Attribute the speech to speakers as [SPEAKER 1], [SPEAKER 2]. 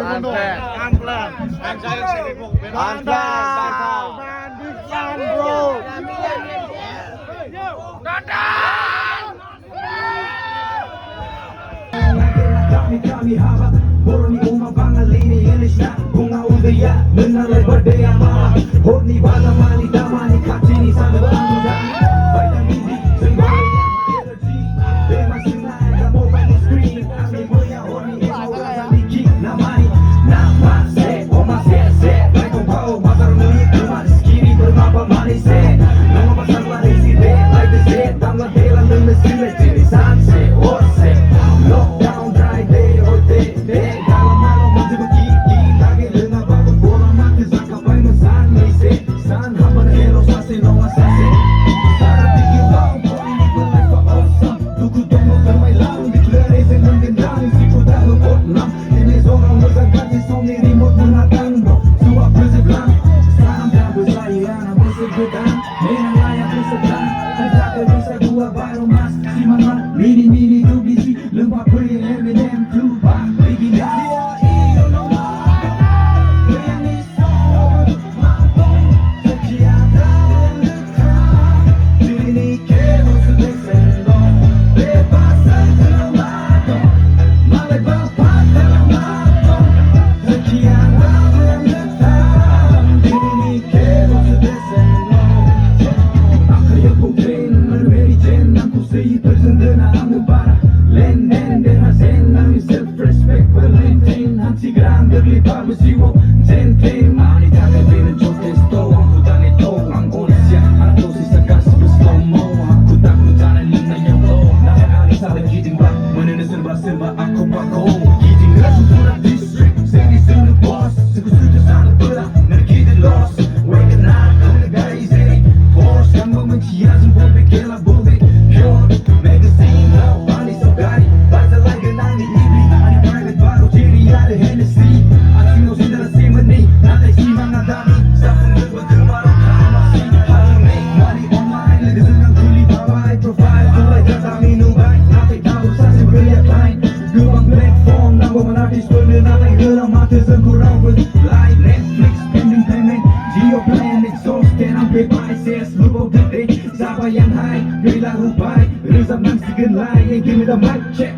[SPEAKER 1] Unplanned. And saya sibuk. Unplanned. Man, big fan, bro.
[SPEAKER 2] Kami haba Boroni umabangal lini ilish na Bunga udaya Menalay berdaya maha Hodni bala mani damani Katini sana bangudani Bayang easy Sembari energy Bema sinai The mobile screen Kami boya Hodni emo Razaliki Namani Namase Omase Se Baikong pao Mazar mulik Kuman Skiri bermapa manis Se Nama pasang lari si de Like the Z Tamla helan Dengan sila Jiri sanse Orse Lockdown Dry day Dalam malam menjemput gigi Lagi lengah bangun bola mati Zaka pai mesan Meise San hapan hero Sase nonga sase Sarap bikin bau Kau ini belai fa awesome Tuku dongo kermai lang Declare esen menggendang Siku dah lepot nam Ini zorang Mezangkan si songi remote menatang bro Suap bersebelang Salam dah bersayana Bersebedan Menang layak bersedang Tidak bisa dua baru mas Si mama Mini tu bisi Lembab beri Eminem Tupac Begin Siapa yang high, bila rupai Rezap nang sigen lai Give me the mic, check